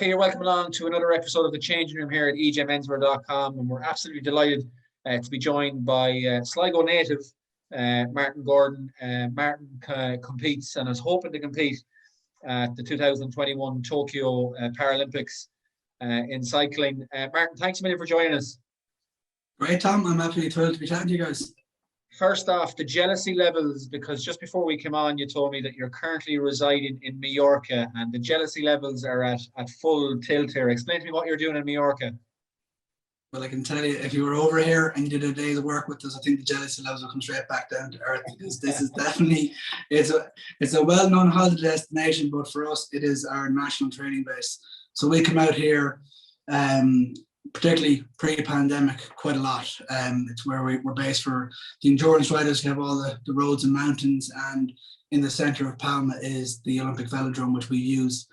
Okay, you're welcome along to another episode of The Changing Room here at ejmenswear.com, and we're absolutely delighted to be joined by Sligo native Martin Gordon. Martin competes and is hoping to compete at the 2021 Tokyo Paralympics in cycling. Martin, thanks a million for joining us. Great, Tom. I'm absolutely thrilled to be chatting to you guys. First off, the jealousy levels, because just before we came on, you told me that you're currently residing in Majorca, and the jealousy levels are at full tilt here. Explain to me what you're doing in Majorca. Well, I can tell you, if you were over here and you did a day's work with us, I think the jealousy levels will come straight back down to earth, because this is definitely, it's a well-known holiday destination, but for us, it is our national training base. So we come out here, particularly pre-pandemic, quite a lot. It's where we're based for the endurance riders. You have all the roads and mountains, and in the center of Palma is the Olympic Velodrome, which we use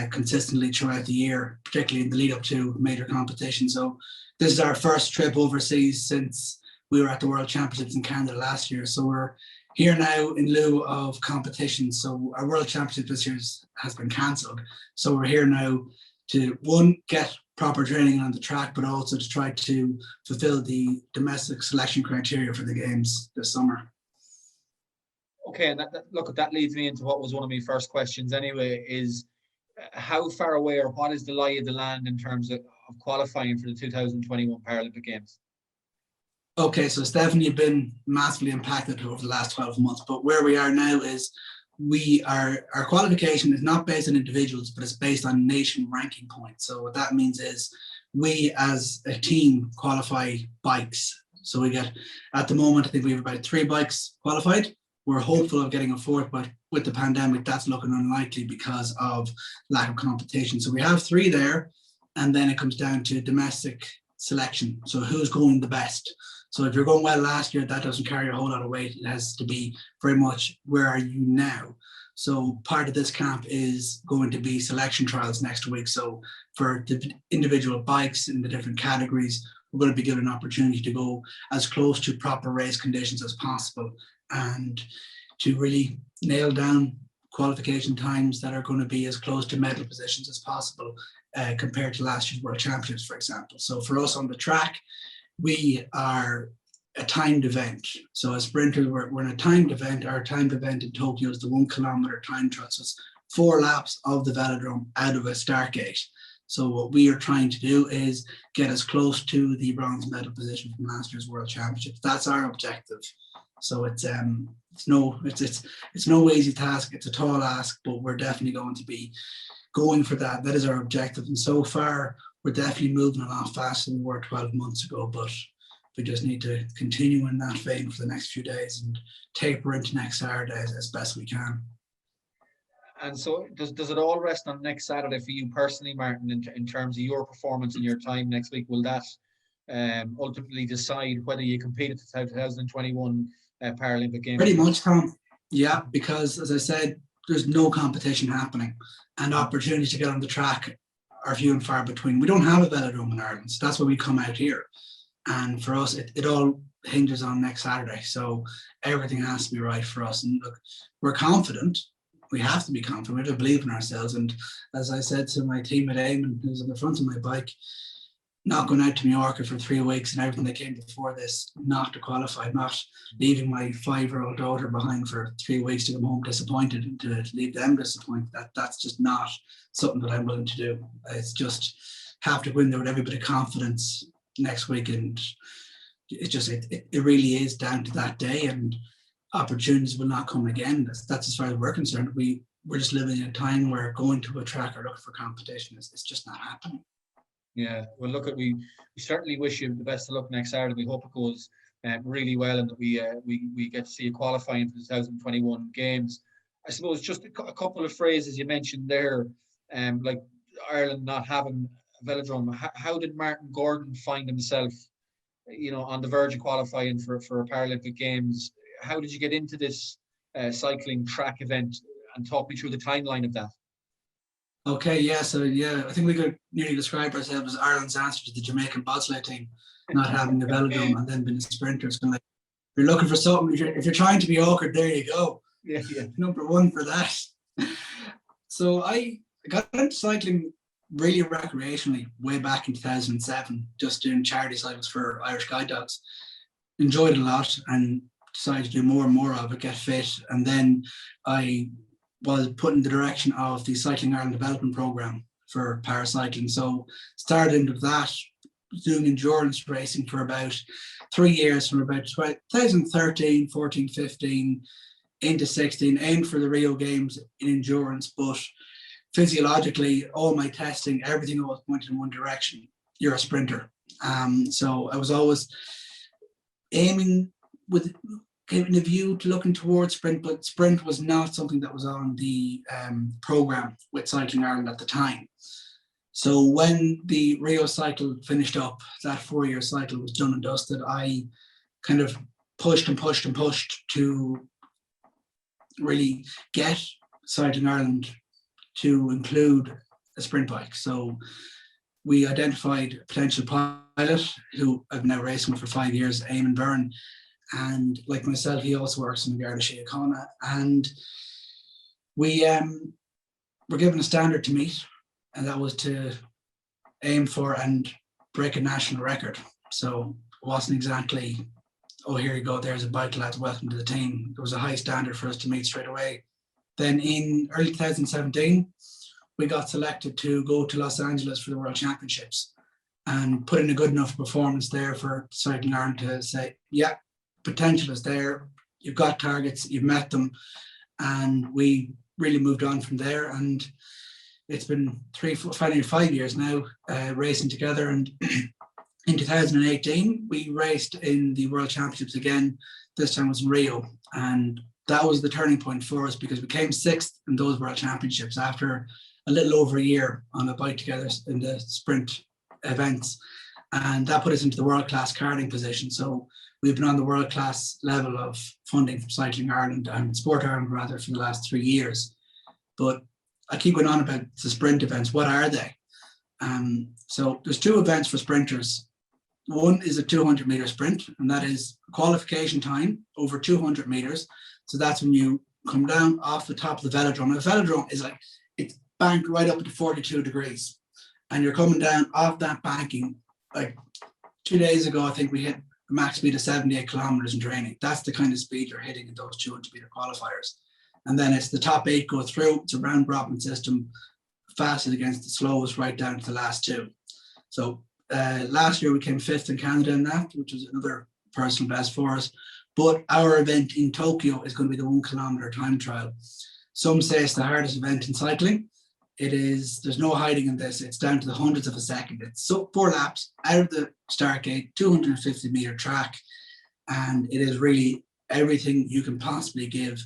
consistently throughout the year, particularly in the lead up to major competitions. So this is our first trip overseas since we were at the World Championships in Canada last year. So we're here now in lieu of competition. So our World Championship this year has been cancelled. So we're here now to, one, get proper training on the track, but also to try to fulfill the domestic selection criteria for the games this summer. Okay, and that leads me into what was one of my first questions anyway, is how far away or what is the lie of the land in terms of qualifying for the 2021 Paralympic Games? Okay, so it's definitely been massively impacted over the last 12 months, but where we are now is our qualification is not based on individuals, but it's based on nation ranking points. So what that means is we as a team qualify bikes. So we get, at the moment, I think we have about 3 bikes qualified. We're hopeful of getting a 4th, but with the pandemic, that's looking unlikely because of lack of competition. So we have 3 there, and then it comes down to domestic selection. So who's going the best? So if you're going well last year, that doesn't carry a whole lot of weight. It has to be very much, where are you now? So part of this camp is going to be selection trials next week. So for the individual bikes in the different categories, we're going to be given an opportunity to go as close to proper race conditions as possible, and to really nail down qualification times that are going to be as close to medal positions as possible compared to last year's World Championships, for example. So for us on the track, we are a timed event. So as sprinters, we're in a timed event. Our timed event in Tokyo is the 1 kilometer time trial. So it's 4 laps of the Velodrome out of a start gate. So what we are trying to do is get as close to the bronze medal position from last year's World Championships. That's our objective. So it's no easy task. It's a tall ask, but we're definitely going to be going for that. That is our objective. And so far, we're definitely moving a lot faster than we were 12 months ago, but we just need to continue in that vein for the next few days and taper into next Saturday as best we can. And so does it all rest on next Saturday for you personally, Martin, in terms of your performance and your time next week? Will that ultimately decide whether you compete at the 2021 Paralympic Games? Pretty much, Tom. Yeah, because as I said, there's no competition happening, and opportunities to get on the track are few and far between. We don't have a velodrome in Ireland, so that's why we come out here. And for us, it all hinges on next Saturday. So everything has to be right for us. And look, we're confident. We have to be confident. We have to believe in ourselves. And as I said to my team at Eamon, who's on the front of my bike, not going out to Majorca for 3 weeks and everything that came before this, not to qualify, not leaving my 5-year-old daughter behind for 3 weeks to come home disappointed and to leave them disappointed. That's just not something that I'm willing to do. It's just have to go in there with every bit of confidence next week, and it really is down to that day, and opportunities will not come again. That's as far as we're concerned. We're just living in a time where going to a track or looking for competition is just not happening. Yeah, well, look, we certainly wish you the best of luck next Saturday. We hope it goes really well, and that we get to see you qualifying for the 2021 Games. I suppose just a couple of phrases you mentioned there, like Ireland not having a velodrome. How did Martin Gordon find himself, on the verge of qualifying for a Paralympic Games? How did you get into this cycling track event, and talk me through the timeline of that? Okay, yeah, so I think we could nearly describe ourselves as Ireland's answer to the Jamaican bobsleigh team, not having a velodrome and then being a sprinter. It's kind of like, if you're looking for something, if you're trying to be awkward, there you go. Yeah. Number 1 for that. So I got into cycling really recreationally way back in 2007, just doing charity cycles for Irish guide dogs. Enjoyed it a lot and decided to do more and more of it, get fit. And then I was put in the direction of the Cycling Ireland Development Programme for paracycling. So started into that, doing endurance racing for about 3 years, from about 2013, 14, 15 into 16, aimed for the Rio Games in endurance, but physiologically, all my testing, everything was pointed in one direction. You're a sprinter. So I was always aiming with a view to looking towards sprint, but sprint was not something that was on the programme with Cycling Ireland at the time. So when the Rio cycle finished up, that 4-year cycle was done and dusted, I kind of pushed to really get Cycling Ireland to include a sprint bike. So we identified a potential pilot who I've now racing with for 5 years, Eamon Byrne. And like myself, he also works in the Garda Síochána. And we were given a standard to meet, and that was to aim for and break a national record. So it wasn't exactly, oh, here you go, there's a bike, lads, welcome to the team. There was a high standard for us to meet straight away. Then in early 2017, we got selected to go to Los Angeles for the World Championships and put in a good enough performance there for Cycling Ireland to say, yeah, potential is there. You've got targets, you've met them. And we really moved on from there. And it's been 5 years now racing together. And in 2018, we raced in the World Championships again. This time was in Rio. And that was the turning point for us, because we came 6th in those World Championships after a little over a year on a bike together in the sprint events. And that put us into the world-class karting position. So we've been on the world-class level of funding from Cycling Ireland and Sport Ireland rather for the last 3 years. But I keep going on about the sprint events. What are they? So there's 2 events for sprinters. One is a 200-meter sprint, and that is qualification time over 200 meters. So that's when you come down off the top of the Velodrome. The Velodrome is like, it's banked right up to 42 degrees. And you're coming down off that banking. Like 2 days ago, I think we hit a max speed of 78 kilometers in training. That's the kind of speed you're hitting in those 200-meter qualifiers. And then it's the top 8 go through. It's a round robin system, fastest against the slowest right down to the last 2. So last year we came 5th in Canada in that, which was another personal best for us. But our event in Tokyo is going to be the 1 kilometer time trial. Some say it's the hardest event in cycling. It is, there's no hiding in this. It's down to the hundredths of a second. It's 4 laps out of the start gate, 250-meter track. And it is really everything you can possibly give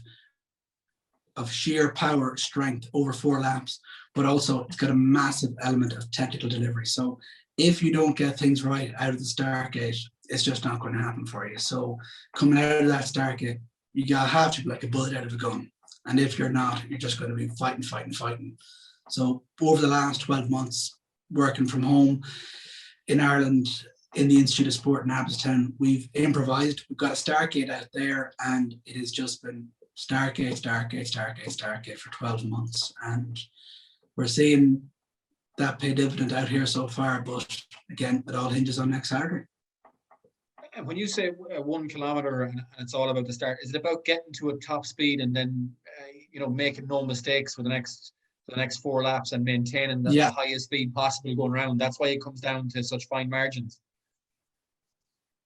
of sheer power, strength over 4 laps, but also it's got a massive element of technical delivery. So if you don't get things right out of the start gate, it's just not going to happen for you. So coming out of that start gate, you have to be like a bullet out of a gun. And if you're not, you're just going to be fighting. So over the last 12 months, working from home in Ireland, in the Institute of Sport in Abbottstown, we've improvised. We've got a start gate out there, and it has just been start gate for 12 months. And we're seeing that pay dividend out here so far, but again, it all hinges on next Saturday. And when you say 1 kilometer and it's all about the start, is it about getting to a top speed and then making no mistakes for the next 4 laps and maintaining the highest speed possible going around? That's why it comes down to such fine margins.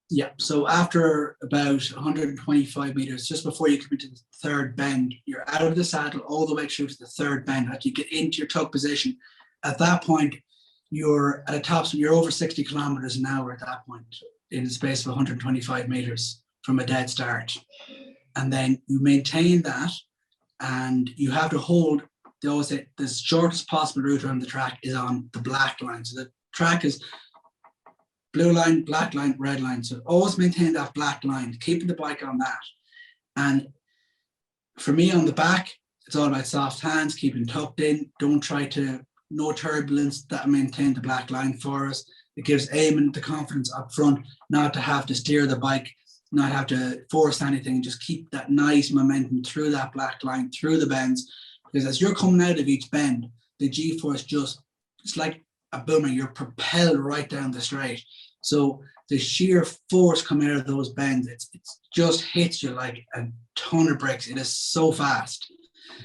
Yeah, so after about 125 meters, just before you come into the 3rd bend, you're out of the saddle all the way through to the 3rd bend. As you get into your tug position, at that point, you're at a top speed, you're over 60 kilometers an hour at that point in the space of 125 meters from a dead start. And then you maintain that, and you have to hold, they always say the shortest possible route around the track is on the black line. So the track is blue line, black line, red line. So always maintain that black line, keeping the bike on that. And for me on the back, it's all about soft hands, keeping tucked in. Don't try to, no turbulence, that maintain the black line for us. It gives Eamon the confidence up front, not to have to steer the bike, not have to force anything, just keep that nice momentum through that black line, through the bends. Because as you're coming out of each bend, the G-force just it's like a boomerang. You're propelled right down the straight. So the sheer force coming out of those bends, it's just hits you like a ton of bricks. It is so fast.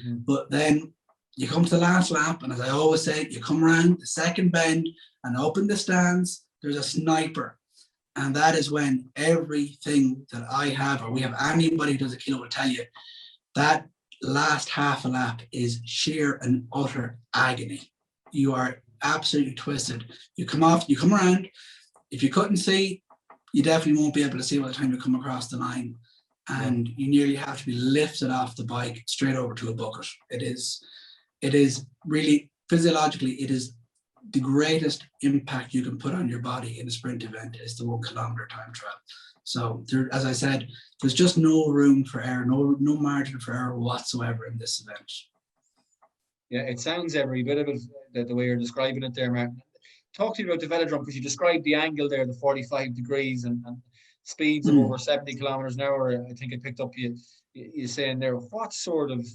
But then you come to the last lap, and as I always say, you come around the second bend and open the stands, there's a sniper. And that is when everything that I have, or we have, anybody who does a kilo will tell you, that last half a lap is sheer and utter agony. You are absolutely twisted. You come off, you come around. If you couldn't see, you definitely won't be able to see by the time you come across the line. And you nearly have to be lifted off the bike straight over to a bucket. It is really, physiologically, it is the greatest impact you can put on your body in a sprint event is the 1 kilometer time trial. So there, as I said, there's just no room for error, no margin for error whatsoever in this event. Yeah, it sounds every bit of it, the way you're describing it there, Martin. Talk to me about the Velodrome, because you described the angle there, the 45 degrees and speeds of over 70 kilometers an hour. I think I picked up you saying there. What sort of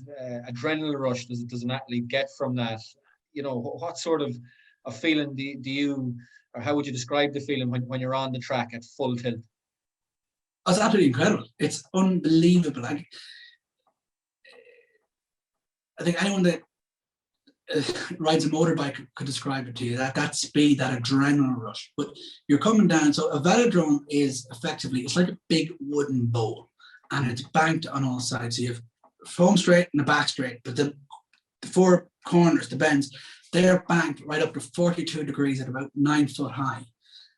adrenaline rush does an athlete get from that? You know, what sort of a feeling do you, or how would you describe the feeling when you're on the track at full tilt? Oh, it's absolutely incredible. It's unbelievable. I think anyone that rides a motorbike could describe it to you, that speed, that adrenaline rush. But you're coming down. So a velodrome is effectively, it's like a big wooden bowl, and it's banked on all sides. So you have front straight and the back straight, but the four corners, the bends, they're banked right up to 42 degrees at about 9 foot high.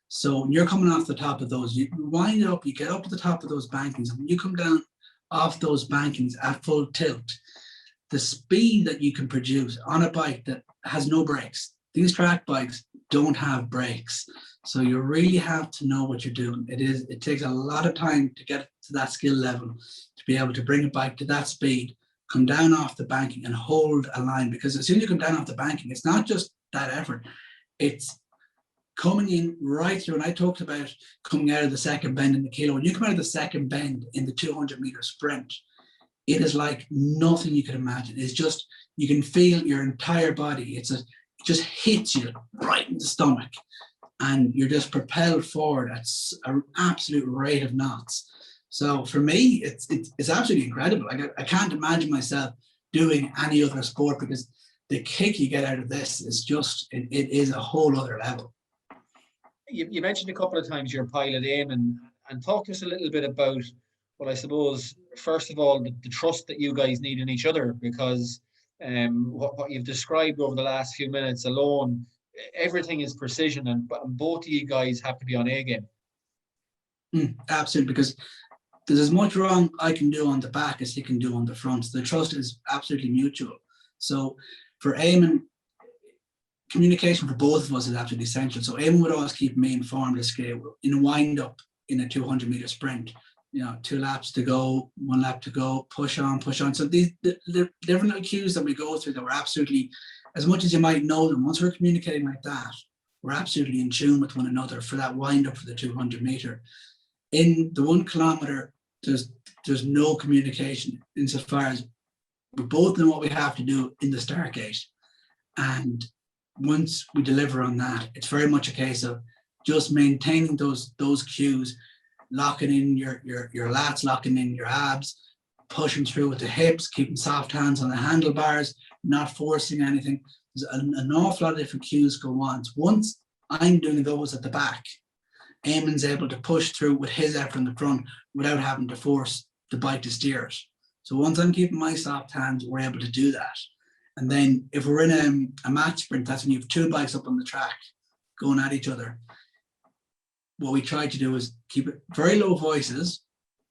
So when you're coming off the top of those, you wind up, you get up to the top of those bankings, and when you come down off those bankings at full tilt, the speed that you can produce on a bike that has no brakes. These track bikes don't have brakes. So you really have to know what you're doing. It takes a lot of time to get to that skill level, to be able to bring a bike to that speed, come down off the banking and hold a line. Because as soon as you come down off the banking, it's not just that effort. It's coming in right through, and I talked about coming out of the second bend in the kilo. When you come out of the second bend in the 200-meter sprint, it is like nothing you could imagine. It's just, you can feel your entire body. It just hits you right in the stomach, and you're just propelled forward at an absolute rate of knots. So for me, it's absolutely incredible. I can't imagine myself doing any other sport, because the kick you get out of this is just, it is a whole other level. You mentioned a couple of times your pilot Eamon, and talk to us a little bit about, well, I suppose, first of all, the trust that you guys need in each other, because what you've described over the last few minutes alone, everything is precision, and both of you guys have to be on A game. Absolutely, because there's as much wrong I can do on the back as he can do on the front. The trust is absolutely mutual. So for Eamon, communication for both of us is absolutely essential. So Eamon would always keep me informed as in a wind up in a 200-meter sprint. 2 laps to go, 1 lap to go, push on. So the different cues that we go through, that we're absolutely, as much as you might know them, once we're communicating like that, we're absolutely in tune with one another for that wind up for the 200-meter. In the 1 kilometer, there's no communication insofar as we both know what we have to do in the start gate. And once we deliver on that, it's very much a case of just maintaining those cues, locking in your lats, locking in your abs, pushing through with the hips, keeping soft hands on the handlebars, not forcing anything. There's an awful lot of different cues go on. Once I'm doing those at the back, Eamon's able to push through with his effort in the front without having to force the bike to steer it. So once I'm keeping my soft hands, we're able to do that. And then if we're in a match sprint, that's when you have 2 bikes up on the track going at each other. What we try to do is keep it very low voices,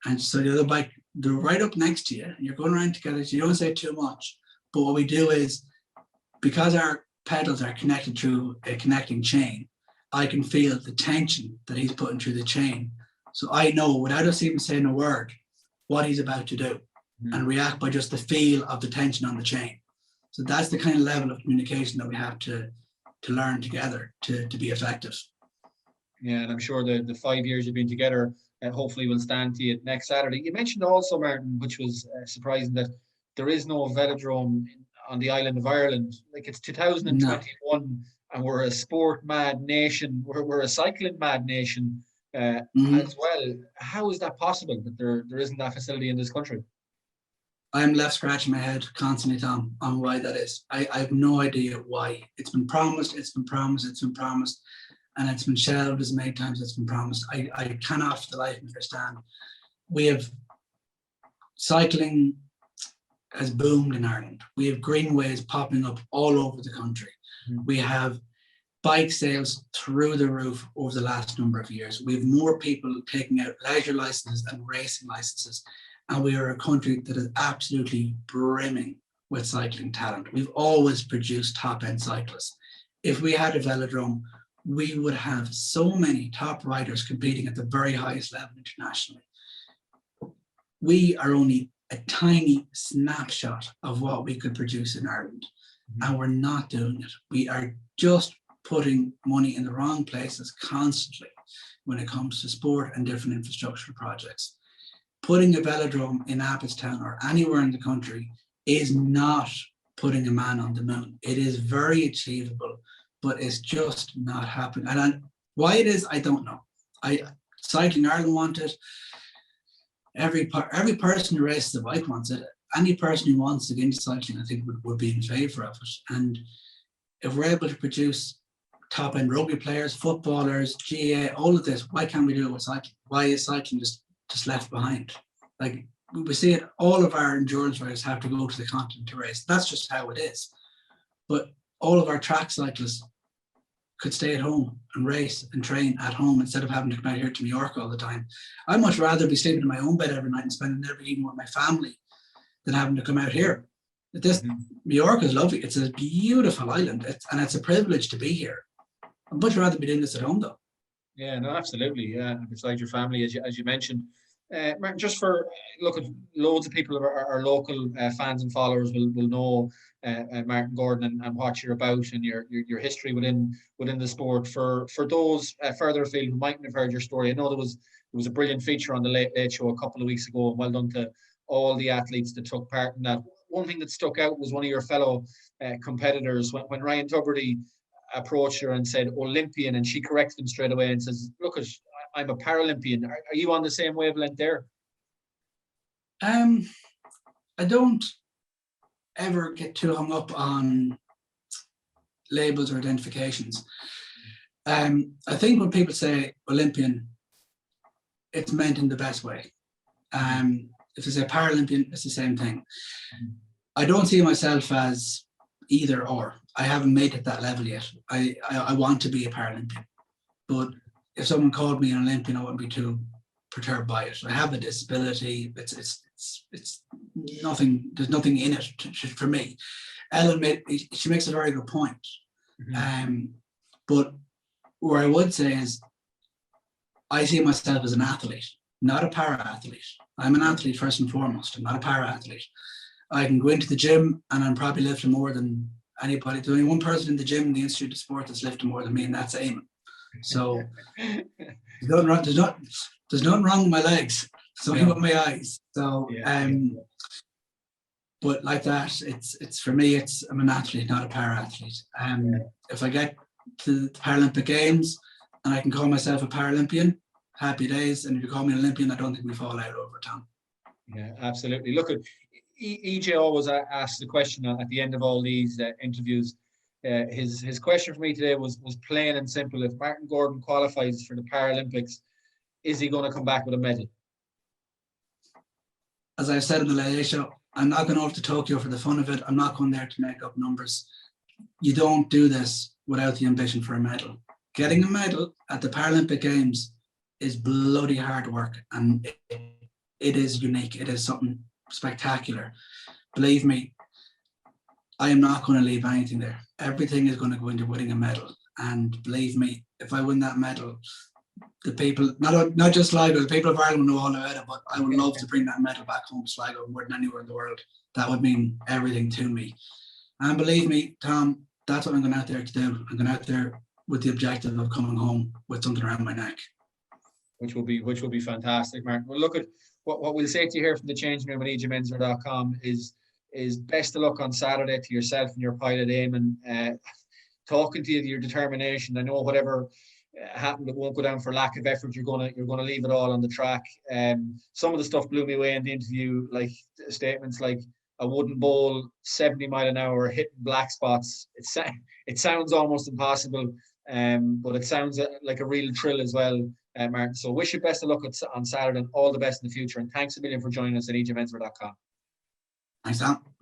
and so the other bike, they're right up next to you, and you're going around together, so you don't say too much. But what we do is, because our pedals are connected through a connecting chain, I can feel the tension that he's putting through the chain. So I know, without us even saying a word, what he's about to do, and react by just the feel of the tension on the chain. So that's the kind of level of communication that we have to learn together to be effective. Yeah, and I'm sure the 5 years you've been together hopefully will stand to you next Saturday. You mentioned also, Martin, which was surprising, that there is no velodrome on the island of Ireland. Like, it's 2021. and we're a sport mad nation. We're a cycling mad nation Mhm. as well. How is that possible that there isn't that facility in this country? I'm left scratching my head constantly, Tom, on why that is. I have no idea why. It's been promised, it's been promised, it's been promised, and it's been shelved as many times as it's been promised. I cannot for the life of me understand. We have cycling has boomed in Ireland. We have greenways popping up all over the country. We have bike sales through the roof over the last number of years. We have more people taking out leisure licenses and racing licenses. And we are a country that is absolutely brimming with cycling talent. We've always produced top-end cyclists. If we had a velodrome, we would have so many top riders competing at the very highest level internationally. We are only a tiny snapshot of what we could produce in Ireland, and we're not doing it. We are just putting money in the wrong places constantly when it comes to sport and different infrastructural projects. Putting a velodrome in Abbottstown or anywhere in the country is not putting a man on the moon. It is very achievable, but it's just not happening. And why it is, I don't know. Cycling Ireland want it. Every person who races a bike wants it. Any person who wants to get into cycling, I think, would be in favour of it. And if we're able to produce top-end rugby players, footballers, GA, all of this, why can't we do it with cycling? Why is cycling just left behind? Like, we see it, all of our endurance riders have to go to the continent to race. That's just how it is. But all of our track cyclists could stay at home and race and train at home instead of having to come out here to New York all the time. I'd much rather be sleeping in my own bed every night and spending every evening with my family than having to come out here. New York is lovely. It's a beautiful island, and it's a privilege to be here. I'd much rather be doing this at home, though. Yeah, no, absolutely. Yeah, beside your family, as you mentioned. Martin, just for look at loads of people, our local fans and followers will know Martin Gordon and what you're about and your history within the sport. For those further afield who mightn't have heard your story, I know there was a brilliant feature on the Late Show a couple of weeks ago, and well done to all the athletes that took part in that. One thing that stuck out was one of your fellow competitors when Ryan Tubridy approached her and said Olympian, and she corrected him straight away and says, "Look, I'm a Paralympian." Are you on the same wavelength there? I don't ever get too hung up on labels or identifications. I think when people say Olympian, it's meant in the best way. If they say Paralympian, it's the same thing. I don't see myself as either or. I haven't made it that level yet. I want to be a Paralympian, but if someone called me an Olympian, I wouldn't be too perturbed by it. I have a disability. It's nothing. There's nothing in it for me. Ellen, she makes a very good point. But where I would say is, I see myself as an athlete, not a para-athlete. I'm an athlete first and foremost. I'm not a para-athlete. I can go into the gym and I'm probably lifting more than anybody. There's only one person in the gym in the Institute of Sport that's lifting more than me, and that's Eamon. So there's nothing wrong with my legs. It's only with my eyes. So but like that, it's for me, I'm an athlete, not a para-athlete. If I get to the Paralympic Games and I can call myself a Paralympian, happy days. And if you call me an Olympian, I don't think we fall out over time. Yeah, absolutely. Look, at EJ always asks the question at the end of all these interviews. His question for me today was plain and simple. If Martin Gordon qualifies for the Paralympics, is he going to come back with a medal? As I said in the Late Show, I'm not going over to Tokyo for the fun of it. I'm not going there to make up numbers. You don't do this without the ambition for a medal. Getting a medal at the Paralympic Games is bloody hard work, and it is unique. It is something spectacular. Believe me, I am not going to leave anything there. Everything is going to go into winning a medal. And believe me, if I win that medal, the people, not just Sligo, the people of Ireland will know all about it, but I would love to bring that medal back home to Sligo more than anywhere in the world. That would mean everything to me. And believe me, Tom, that's what I'm going out there to do. I'm going out there with the objective of coming home with something around my neck. Which will be fantastic, Martin. Well, look at what we'll say to you here from the changing room at EJMenswear.com is best of luck on Saturday to yourself and your pilot Eamon. talking to you, your determination. I know whatever happened, it won't go down for lack of effort. You're gonna leave it all on the track. Some of the stuff blew me away in the interview, like statements like, "I wouldn't bowl 70 mile an hour hitting black spots." It sounds almost impossible, but it sounds like a real thrill as well, Martin. So wish you best of luck on Saturday, and all the best in the future. And thanks a million for joining us at EJMenswear.com. Thanks, Sam.